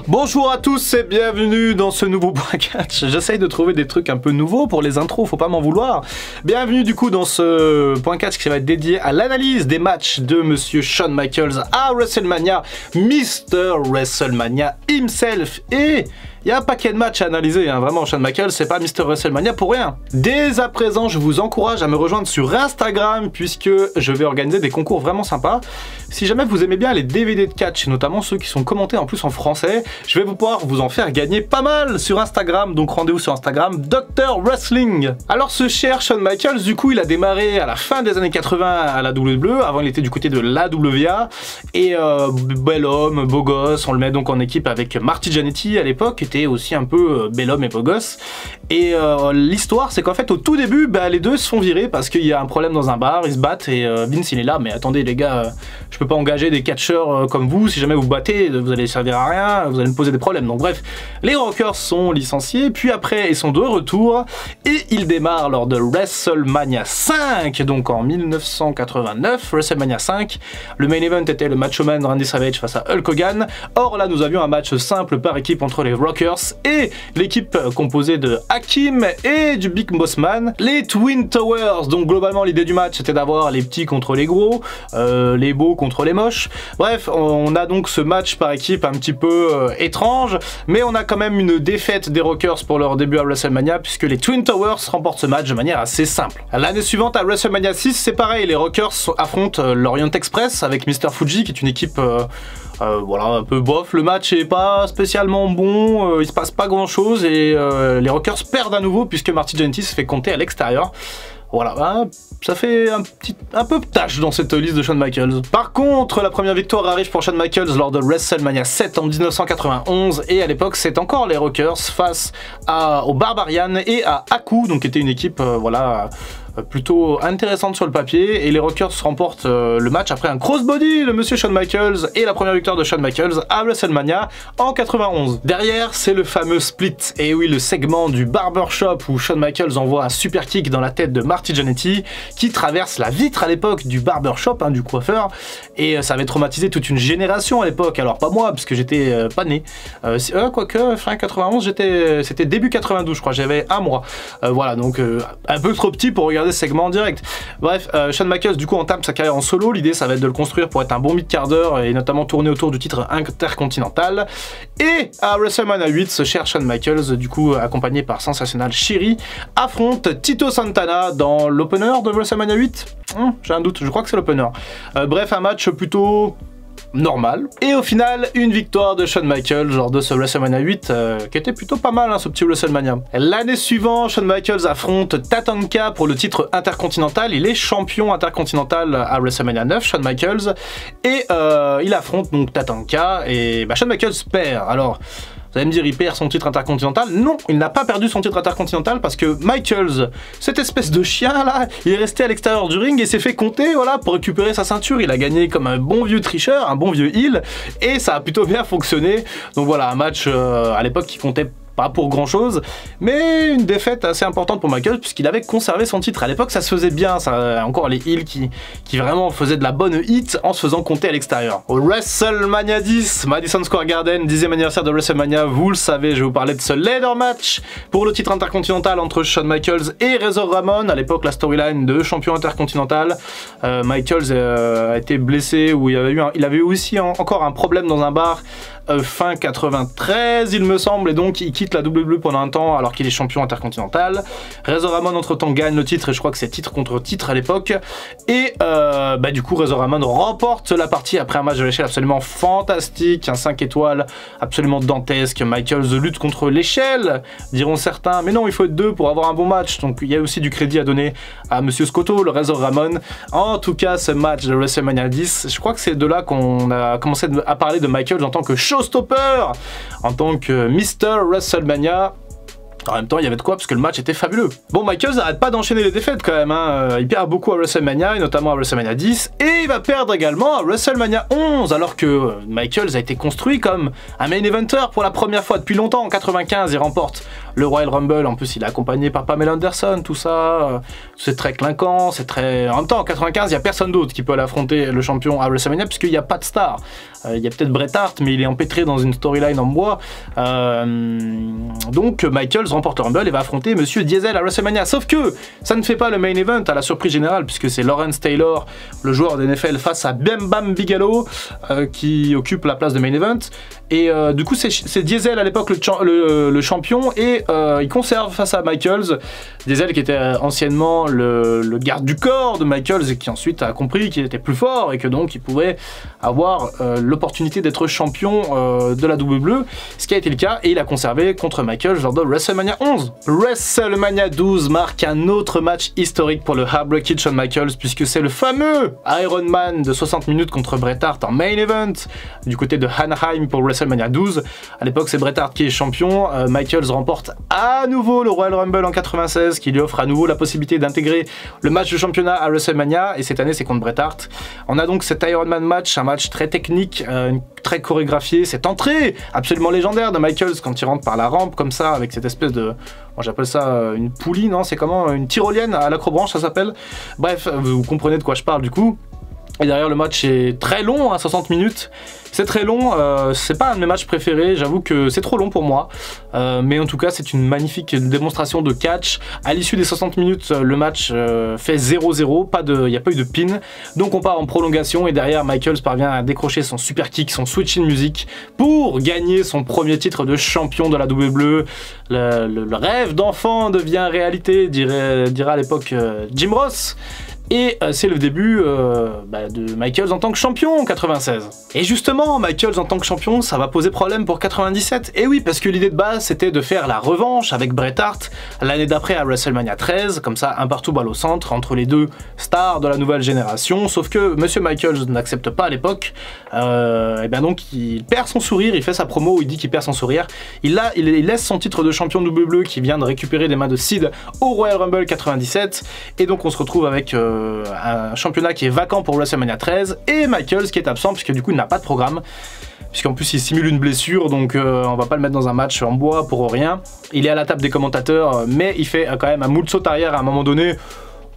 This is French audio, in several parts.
Bonjour à tous et bienvenue dans ce nouveau point catch. J'essaye de trouver des trucs un peu nouveaux pour les intros, faut pas m'en vouloir. Bienvenue du coup dans ce point catch qui va être dédié à l'analyse des matchs de Monsieur Shawn Michaels à WrestleMania, Mr. WrestleMania himself. Et il y a un paquet de matchs à analyser, hein. Vraiment, Shawn Michaels, c'est pas Mr. WrestleMania pour rien. Dès à présent, je vous encourage à me rejoindre sur Instagram puisque je vais organiser des concours vraiment sympas. Si jamais vous aimez bien les DVD de catch, notamment ceux qui sont commentés en plus en français, je vais pouvoir vous en faire gagner pas mal sur Instagram. Donc rendez-vous sur Instagram, Dr Wrestling. Alors ce cher Shawn Michaels, du coup, il a démarré à la fin des années 80 à la WWE. Avant, il était du côté de l'AWA. Et bel homme, beau gosse, on le met donc en équipe avec Marty Jannetty à l'époque, qui était aussi un peu bel homme et beau gosse. Et l'histoire, c'est qu'en fait, au tout début, les deux se font virer parce qu'il y a un problème dans un bar, ils se battent et Vince, il est là. Mais attendez les gars, je peux pas engager des catcheurs comme vous, si jamais vous battez, vous allez servir à rien, vous allez me poser des problèmes. Donc bref, les Rockers sont licenciés, puis après ils sont de retour et ils démarrent lors de WrestleMania 5, donc en 1989, WrestleMania 5. Le main event était le Macho Man Randy Savage face à Hulk Hogan. Or là, nous avions un match simple par équipe entre les Rockers et l'équipe composée de Hakim et du Big Boss Man, les Twin Towers. Donc globalement, l'idée du match c'était d'avoir les petits contre les gros, les beaux contre les moches. Bref, on a donc ce match par équipe un petit peu étrange, mais on a quand même une défaite des Rockers pour leur début à WrestleMania puisque les Twin Towers remportent ce match de manière assez simple. L'année suivante à WrestleMania 6, c'est pareil, les Rockers affrontent l'Orient Express avec Mr. Fuji qui est une équipe voilà, un peu bof. Le match est pas spécialement bon, il se passe pas grand chose et les Rockers perdent à nouveau puisque Marty Jannetty se fait compter à l'extérieur. Voilà, ça fait un peu tâche dans cette liste de Shawn Michaels. Par contre, la première victoire arrive pour Shawn Michaels lors de WrestleMania 7 en 1991 et à l'époque c'est encore les Rockers face aux Barbarians et à Haku, donc qui était une équipe voilà, plutôt intéressante sur le papier, et les Rockers remportent le match après un crossbody de Monsieur Shawn Michaels et la première victoire de Shawn Michaels à WrestleMania en 91. Derrière, c'est le fameux split, et oui, le segment du barbershop où Shawn Michaels envoie un super kick dans la tête de Marty Jannetty qui traverse la vitre à l'époque du barbershop, hein, du coiffeur, et ça avait traumatisé toute une génération à l'époque. Alors pas moi parce que j'étais pas né, quoique fin 91, c'était début 92 je crois, j'avais un mois, voilà, donc un peu trop petit pour regarder ce segment en direct. Bref, Shawn Michaels du coup entame sa carrière en solo. L'idée ça va être de le construire pour être un bon mid-quart d'heure et notamment tourner autour du titre intercontinental. Et à WrestleMania 8, ce cher Shawn Michaels, du coup accompagné par Sensational Sherri, affronte Tito Santana dans l'opener de WrestleMania 8. J'ai un doute, je crois que c'est l'opener. Bref, un match plutôt normal. Et au final, une victoire de Shawn Michaels lors de ce WrestleMania 8, qui était plutôt pas mal, hein, ce petit WrestleMania. L'année suivante, Shawn Michaels affronte Tatanka pour le titre intercontinental. Il est champion intercontinental à WrestleMania 9, Shawn Michaels, et il affronte donc Tatanka, et Shawn Michaels perd. Alors, vous allez me dire, il perd son titre intercontinental. Non, il n'a pas perdu son titre intercontinental parce que Michaels, cette espèce de chien là, il est resté à l'extérieur du ring et s'est fait compter, voilà, pour récupérer sa ceinture. Il a gagné comme un bon vieux tricheur, un bon vieux heel, et ça a plutôt bien fonctionné. Donc voilà, un match à l'époque qui comptait pas pour grand chose, mais une défaite assez importante pour Michaels puisqu'il avait conservé son titre. À l'époque ça se faisait bien, ça, encore les heels qui vraiment faisaient de la bonne hit en se faisant compter à l'extérieur. Au WrestleMania 10, Madison Square Garden, 10e anniversaire de WrestleMania, vous le savez, je vais vous parler de ce ladder match pour le titre intercontinental entre Shawn Michaels et Razor Ramon. À l'époque la storyline de champion intercontinental, Michaels a été blessé, ou il avait eu aussi encore un problème dans un bar fin 93 il me semble, et donc il quitte la WWE pendant un temps alors qu'il est champion intercontinental. Razor Ramon entre temps gagne le titre, et je crois que c'est titre contre titre à l'époque, et du coup Razor Ramon remporte la partie après un match de l'échelle absolument fantastique, un 5 étoiles absolument dantesque. Michaels lutte contre l'échelle, diront certains, mais non, il faut être deux pour avoir un bon match, donc il y a aussi du crédit à donner à Monsieur Scotto, le Razor Ramon. En tout cas, ce match de WrestleMania 10, je crois que c'est de là qu'on a commencé à parler de Michaels en tant que showstopper, en tant que Mr. WrestleMania. En même temps, il y avait de quoi parce que le match était fabuleux. Bon, Michaels n'arrête pas d'enchaîner les défaites quand même, hein. Il perd beaucoup à WrestleMania, et notamment à WrestleMania 10, et il va perdre également à WrestleMania 11, alors que Michaels a été construit comme un main eventer pour la première fois depuis longtemps. En 95, il remporte le Royal Rumble, en plus il est accompagné par Pamela Anderson, tout ça, c'est très clinquant, c'est très... En même temps, en 95, il n'y a personne d'autre qui peut aller affronter le champion à WrestleMania, puisqu'il n'y a pas de star. Il y a peut-être Bret Hart, mais il est empêtré dans une storyline en bois. Donc Michaels remporte le Rumble et va affronter Monsieur Diesel à WrestleMania. Sauf que ça ne fait pas le main event à la surprise générale, puisque c'est Lawrence Taylor, le joueur de NFL, face à Bam Bam Bigelow, qui occupe la place de main event. Et du coup, c'est Diesel à l'époque le champion, et il conserve face à Michaels. Diesel qui était anciennement le garde du corps de Michaels et qui ensuite a compris qu'il était plus fort et que donc il pouvait avoir l'opportunité d'être champion de la WWE, ce qui a été le cas, et il a conservé contre Michaels lors de WrestleMania 11. WrestleMania 12 marque un autre match historique pour le Heartbreak Shawn Michaels, puisque c'est le fameux Iron Man de 60 minutes contre Bret Hart en main event du côté de Anaheim pour WrestleMania 12. À l'époque, c'est Bret Hart qui est champion. Michaels remporte à nouveau le Royal Rumble en 96, qui lui offre à nouveau la possibilité d'intégrer le match de championnat à WrestleMania, et cette année c'est contre Bret Hart. On a donc cet Iron Man match, un match très technique, très chorégraphié, cette entrée absolument légendaire de Michaels quand il rentre par la rampe comme ça, avec cette espèce de... Moi j'appelle ça une poulie, non? C'est comment? Une tyrolienne à l'acrobranche, ça s'appelle. Bref, vous comprenez de quoi je parle du coup. Et derrière, le match est très long, hein, 60 minutes. C'est très long, c'est pas un de mes matchs préférés, j'avoue que c'est trop long pour moi. Mais en tout cas, c'est une magnifique démonstration de catch. À l'issue des 60 minutes, le match fait 0-0, il n'y a pas eu de pin. Donc on part en prolongation, et derrière, Michaels parvient à décrocher son super kick, son switch in music, pour gagner son premier titre de champion de la WWE. Le rêve d'enfant devient réalité, dira à l'époque Jim Ross. Et c'est le début de Michaels en tant que champion en 96. Et justement, Michaels en tant que champion, ça va poser problème pour 97. Et oui, parce que l'idée de base, c'était de faire la revanche avec Bret Hart l'année d'après à WrestleMania 13, comme ça, un partout balle au centre, entre les deux stars de la nouvelle génération. Sauf que Monsieur Michaels n'accepte pas à l'époque. Et bien donc, il perd son sourire, il fait sa promo où il dit qu'il perd son sourire. Il laisse son titre de champion de WWE qui vient de récupérer des mains de Sid au Royal Rumble 97. Et donc, on se retrouve avec... un championnat qui est vacant pour WrestleMania 13, et Michaels qui est absent puisque du coup il n'a pas de programme, puisqu'en plus il simule une blessure, donc on va pas le mettre dans un match en bois pour rien. Il est à la table des commentateurs, mais il fait quand même un moonsault arrière à un moment donné.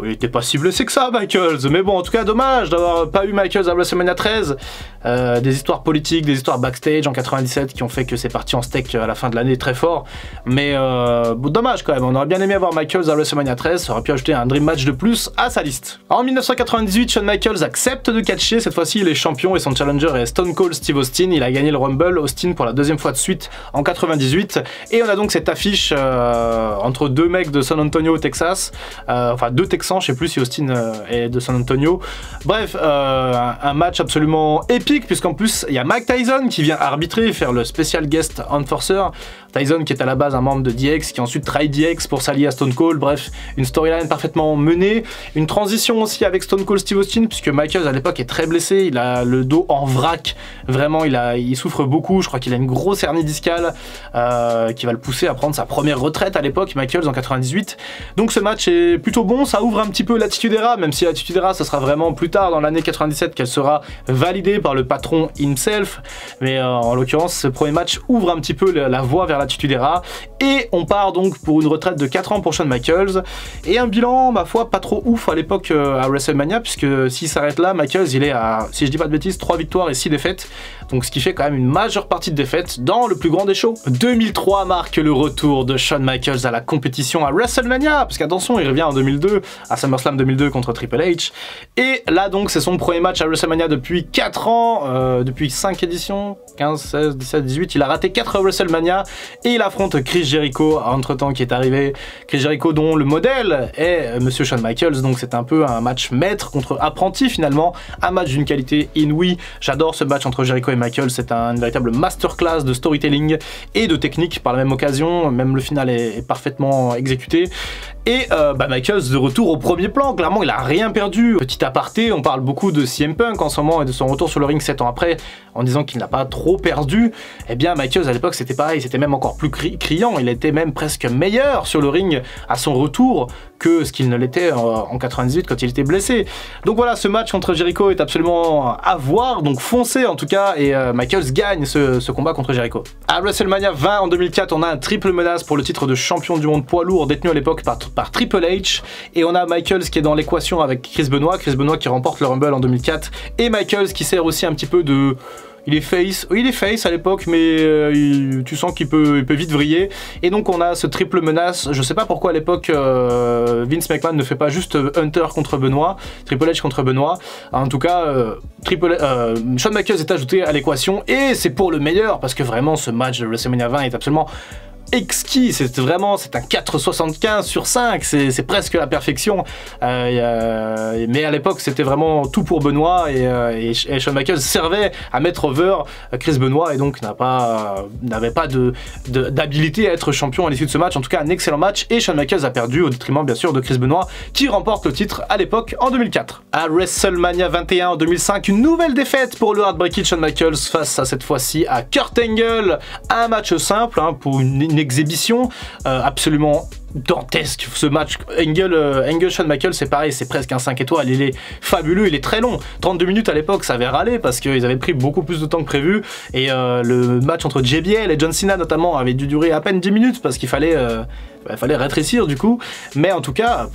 Il était pas si blessé que ça, Michaels, mais bon, en tout cas, dommage d'avoir pas eu Michaels à WrestleMania 13. Des histoires politiques, des histoires backstage en 97 qui ont fait que c'est parti en steak à la fin de l'année très fort. Mais bon, dommage quand même, on aurait bien aimé avoir Michaels à WrestleMania 13, ça aurait pu ajouter un dream match de plus à sa liste. En 1998, Shawn Michaels accepte de catcher, cette fois-ci il est champion et son challenger est Stone Cold Steve Austin. Il a gagné le Rumble, Austin pour la deuxième fois de suite en 98. Et on a donc cette affiche entre deux mecs de San Antonio, Texas, enfin deux Texans, je sais plus si Austin est de San Antonio. Bref, un match absolument épique, puisqu'en plus il y a Mike Tyson qui vient arbitrer, faire le spécial guest enforcer. Tyson qui est à la base un membre de DX, qui ensuite trahit DX pour s'allier à Stone Cold. Bref, une storyline parfaitement menée, une transition aussi avec Stone Cold Steve Austin, puisque Michaels à l'époque est très blessé, il a le dos en vrac, vraiment il souffre beaucoup, je crois qu'il a une grosse hernie discale qui va le pousser à prendre sa première retraite à l'époque, Michaels en 98. Donc ce match est plutôt bon, ça ouvre un petit peu l'Attitude Era, même si l'Attitude Era ça sera vraiment plus tard dans l'année 97 qu'elle sera validée par le patron himself, mais en l'occurrence ce premier match ouvre un petit peu la voie vers l'Attitude Era, et on part donc pour une retraite de 4 ans pour Shawn Michaels, et un bilan ma foi pas trop ouf à l'époque à WrestleMania, puisque s'il s'arrête là, Michaels il est à, si je dis pas de bêtises, 3 victoires et 6 défaites, donc ce qui fait quand même une majeure partie de défaites dans le plus grand des shows. 2003 marque le retour de Shawn Michaels à la compétition à WrestleMania, parce qu'attention, il revient en 2002 à SummerSlam 2002 contre Triple H, et là donc c'est son premier match à WrestleMania depuis 4 ans, depuis 5 éditions, 15, 16, 17, 18, il a raté 4 WrestleMania, et il affronte Chris Jericho entre temps qui est arrivé, Chris Jericho dont le modèle est Monsieur Shawn Michaels, donc c'est un peu un match maître contre apprenti finalement, un match d'une qualité inouïe. J'adore ce match entre Jericho et Michaels, c'est une véritable masterclass de storytelling et de technique par la même occasion, même le final est parfaitement exécuté. Et Michaels de retour au premier plan, clairement il a rien perdu. Petit aparté, on parle beaucoup de CM Punk en ce moment et de son retour sur le ring 7 ans après, en disant qu'il n'a pas trop perdu. Eh bien Michaels à l'époque c'était pareil, c'était même encore plus criant, il était même presque meilleur sur le ring à son retour que ce qu'il ne l'était en 98 quand il était blessé. Donc voilà, ce match contre Jericho est absolument à voir, donc foncez en tout cas, et Michaels gagne ce combat contre Jericho. À WrestleMania 20 en 2004, on a un triple menace pour le titre de champion du monde poids lourd détenu à l'époque par Triple H, et on a Michaels qui est dans l'équation avec Chris Benoit qui remporte le Rumble en 2004, et Michaels qui sert aussi un petit peu de... Il est face à l'époque, mais tu sens qu'il peut vite vriller. Et donc on a ce triple menace. Je sais pas pourquoi à l'époque Vince McMahon ne fait pas juste Hunter contre Benoit, Triple H contre Benoit. En tout cas, Shawn Michaels est ajouté à l'équation et c'est pour le meilleur parce que vraiment ce match de WrestleMania 20 est absolument exquis, c'est un 4,75 sur 5, c'est presque la perfection, mais à l'époque c'était vraiment tout pour Benoît et Shawn Michaels servait à mettre over Chris Benoit et donc n'avait pas d'habilité à être champion à l'issue de ce match. En tout cas un excellent match et Shawn Michaels a perdu au détriment bien sûr de Chris Benoit qui remporte le titre à l'époque en 2004. À WrestleMania 21 en 2005, une nouvelle défaite pour le Heartbreaking Shawn Michaels face à cette fois-ci à Kurt Angle, un match simple pour une exhibition absolument dantesque. Ce match Angle Shawn Michaels c'est pareil, c'est presque un 5 étoiles, il est fabuleux, il est très long, 32 minutes à l'époque ça avait râlé parce qu'ils avaient pris beaucoup plus de temps que prévu et le match entre JBL et John Cena notamment avait dû durer à peine 10 minutes parce qu'il fallait rétrécir du coup, mais en tout cas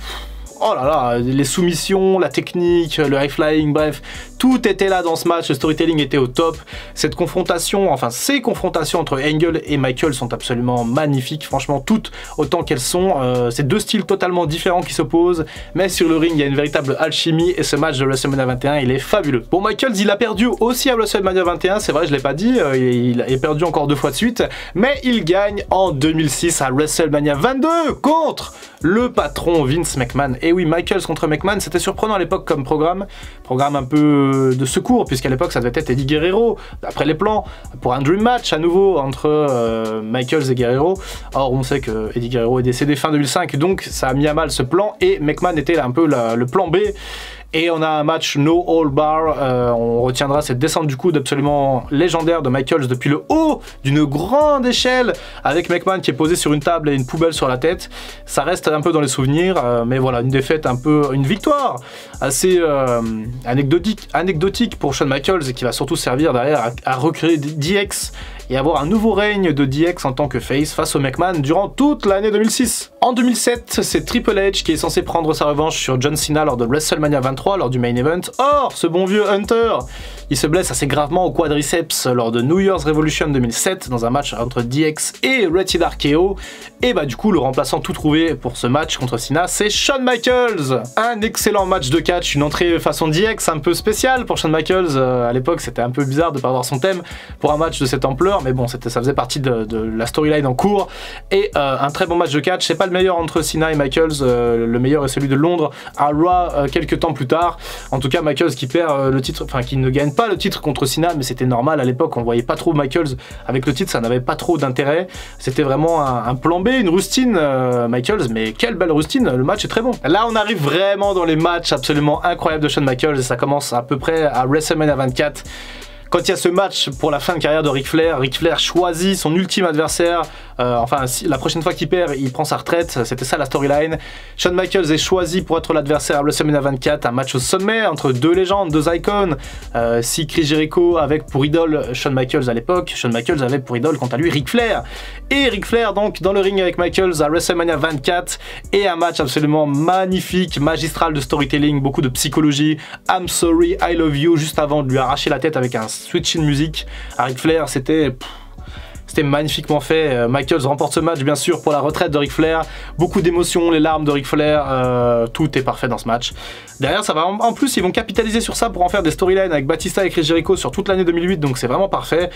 oh là là, les soumissions, la technique, le high flying, bref, tout était là dans ce match, le storytelling était au top. Cette confrontation, enfin ces confrontations entre Angle et Michael sont absolument magnifiques, franchement toutes autant qu'elles sont. C'est deux styles totalement différents qui s'opposent, mais sur le ring il y a une véritable alchimie et ce match de WrestleMania 21 il est fabuleux. Bon, Michaels il a perdu aussi à WrestleMania 21, c'est vrai je l'ai pas dit, il a perdu encore 2 fois de suite, mais il gagne en 2006 à WrestleMania 22 contre le patron Vince McMahon. Et oui, Michaels contre McMahon, c'était surprenant à l'époque comme programme un peu de secours, puisqu'à l'époque ça devait être Eddie Guerrero, d'après les plans, pour un dream match à nouveau entre Michaels et Guerrero. Or on sait que Eddie Guerrero est décédé fin 2005, donc ça a mis à mal ce plan, et McMahon était un peu le plan B. Et on a un match no hold bar, on retiendra cette descente du coude absolument légendaire de Michaels depuis le haut d'une grande échelle avec McMahon qui est posé sur une table et une poubelle sur la tête. Ça reste un peu dans les souvenirs, mais voilà, une défaite une victoire assez anecdotique pour Shawn Michaels et qui va surtout servir derrière à recréer DX et avoir un nouveau règne de DX en tant que face au McMahon durant toute l'année 2006. En 2007, c'est Triple H qui est censé prendre sa revanche sur John Cena lors de WrestleMania 23 lors du main event. Or, ce bon vieux Hunter, il se blesse assez gravement au quadriceps lors de New Year's Revolution 2007 dans un match entre DX et Rated RKO. Et bah du coup, le remplaçant tout trouvé pour ce match contre Cena, c'est Shawn Michaels. Un excellent match de catch, une entrée façon DX un peu spéciale pour Shawn Michaels. À l'époque, c'était un peu bizarre de pas avoir son thème pour un match de cette ampleur, mais bon, ça faisait partie de la storyline en cours. Et un très bon match de catch. C'est pas le meilleur entre Cena et Michaels, le meilleur est celui de Londres à Raw quelques temps plus tard. En tout cas, Michaels qui perd le titre, enfin qui ne gagne pas le titre contre Cena, mais c'était normal à l'époque, on voyait pas trop Michaels avec le titre, ça n'avait pas trop d'intérêt. C'était vraiment un plan B, une rustine Michaels, mais quelle belle rustine, le match est très bon. Là, on arrive vraiment dans les matchs absolument incroyables de Shawn Michaels et ça commence à peu près à WrestleMania 24. Quand il y a ce match pour la fin de carrière de Ric Flair choisit son ultime adversaire, la prochaine fois qu'il perd, il prend sa retraite, c'était ça la storyline. Shawn Michaels est choisi pour être l'adversaire à WrestleMania 24, un match au sommet entre deux légendes, deux icônes. Si Chris Jericho avec pour idole Shawn Michaels à l'époque, Shawn Michaels avait pour idole quant à lui Ric Flair. Et Ric Flair donc dans le ring avec Michaels à WrestleMania 24, et un match absolument magnifique, magistral de storytelling, beaucoup de psychologie. I'm sorry, I love you, juste avant de lui arracher la tête avec un switch in music à Ric Flair, c'était C'était magnifiquement fait. Michaels remporte ce match, bien sûr, pour la retraite de Ric Flair. Beaucoup d'émotions, les larmes de Ric Flair, tout est parfait dans ce match. Derrière, ça va en plus, ils vont capitaliser sur ça pour en faire des storylines avec Batista et Chris Jericho sur toute l'année 2008, donc c'est vraiment parfait.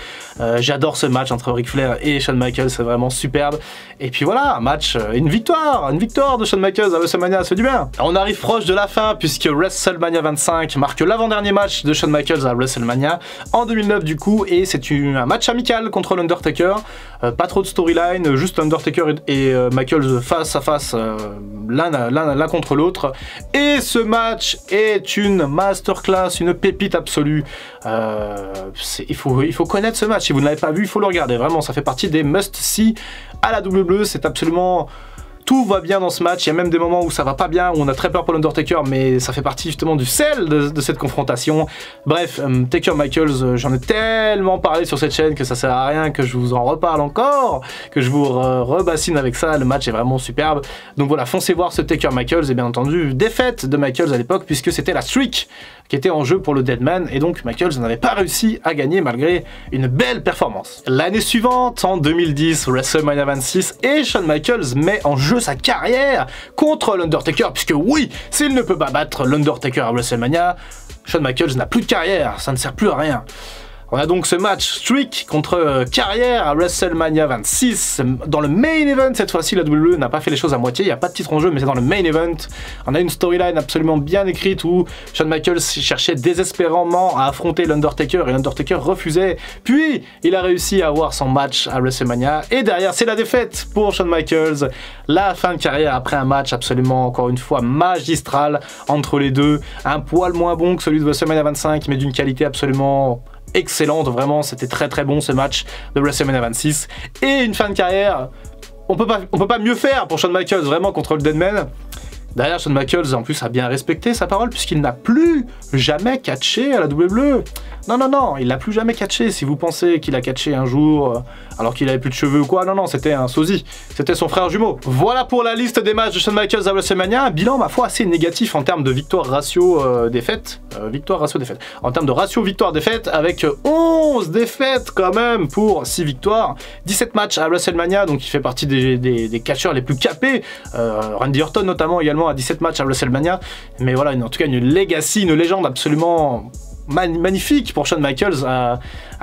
J'adore ce match entre Ric Flair et Shawn Michaels, c'est vraiment superbe. Et puis voilà, un match, une victoire de Shawn Michaels à WrestleMania, ça fait du bien. On arrive proche de la fin puisque WrestleMania 25 marque l'avant-dernier match de Shawn Michaels à WrestleMania en 2009 du coup, et c'est un match amical contre l'Undertaker. Pas trop de storyline, juste l'Undertaker et Michaels face à face, l'un contre l'autre. Et ce match est une masterclass, une pépite absolue. Il faut connaître ce match. Si vous ne l'avez pas vu, il faut le regarder. Vraiment, ça fait partie des must-see à la WWE. C'est absolument... Tout va bien dans ce match, il y a même des moments où ça va pas bien, où on a très peur pour l'Undertaker, mais ça fait partie justement du sel de cette confrontation. Bref, Taker Michaels, j'en ai tellement parlé sur cette chaîne que ça sert à rien que je vous en reparle encore, que je vous rebassine avec ça, le match est vraiment superbe. Donc voilà, foncez voir ce Taker Michaels, et bien entendu, défaite de Michaels à l'époque, puisque c'était la streak qui était en jeu pour le Deadman, et donc Michaels n'avait pas réussi à gagner malgré une belle performance. L'année suivante, en 2010, WrestleMania 26, et Shawn Michaels met en jeu sa carrière contre l'Undertaker, puisque oui, s'il ne peut pas battre l'Undertaker à WrestleMania, Shawn Michaels n'a plus de carrière, ça ne sert plus à rien. On a donc ce match streak contre carrière à WrestleMania 26. Dans le main event, cette fois-ci, la WWE n'a pas fait les choses à moitié. Il n'y a pas de titre en jeu, mais c'est dans le main event. On a une storyline absolument bien écrite où Shawn Michaels cherchait désespérément à affronter l'Undertaker et l'Undertaker refusait. Puis, il a réussi à avoir son match à WrestleMania. Et derrière, c'est la défaite pour Shawn Michaels. La fin de carrière après un match absolument, encore une fois, magistral entre les deux. Un poil moins bon que celui de WrestleMania 25, mais d'une qualité absolument... excellente, vraiment, c'était très bon ce match de WrestleMania 26, et une fin de carrière, on peut pas mieux faire pour Shawn Michaels, vraiment, contre le Deadman. Derrière, Shawn Michaels, en plus, a bien respecté sa parole, puisqu'il n'a plus jamais catché à la WWE. Non, il n'a plus jamais catché. Si vous pensez qu'il a catché un jour, alors qu'il avait plus de cheveux ou quoi, non, c'était un sosie. C'était son frère jumeau. Voilà pour la liste des matchs de Shawn Michaels à WrestleMania. Un bilan, ma foi, assez négatif en termes de victoire ratio défaite. En termes de ratio victoire-défaite, avec 11 défaites quand même pour 6 victoires. 17 matchs à WrestleMania, donc il fait partie des catcheurs les plus capés. Randy Orton notamment également à 17 matchs à WrestleMania. Mais voilà, en tout cas une legacy, une légende absolument... magnifique pour Shawn Michaels à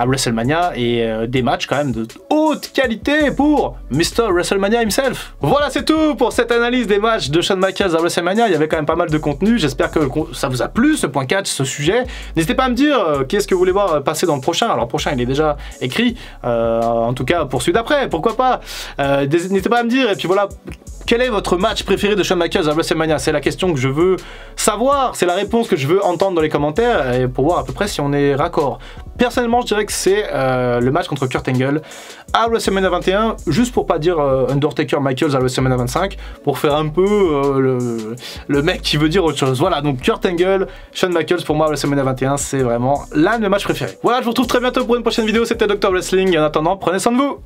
WrestleMania, et des matchs quand même de haute qualité pour Mr. WrestleMania himself. Voilà, c'est tout pour cette analyse des matchs de Shawn Michaels à WrestleMania. Il y avait quand même pas mal de contenu, j'espère que ça vous a plu ce point 4, ce sujet. N'hésitez pas à me dire qu'est-ce que vous voulez voir passer dans le prochain. Alors le prochain il est déjà écrit, en tout cas pour celui d'après, pourquoi pas. N'hésitez pas à me dire, et puis voilà, quel est votre match préféré de Shawn Michaels à WrestleMania? C'est la question que je veux savoir, c'est la réponse que je veux entendre dans les commentaires, et pour voir à peu près si on est raccord. Personnellement, je dirais que c'est le match contre Kurt Angle à WrestleMania 21, juste pour pas dire Undertaker Michaels à WrestleMania 25, pour faire un peu le mec qui veut dire autre chose. Voilà, donc Kurt Angle, Shawn Michaels, pour moi à WrestleMania 21, c'est vraiment l'un de mes matchs préférés. Voilà, je vous retrouve très bientôt pour une prochaine vidéo, c'était Dr Wrestling, et en attendant, prenez soin de vous.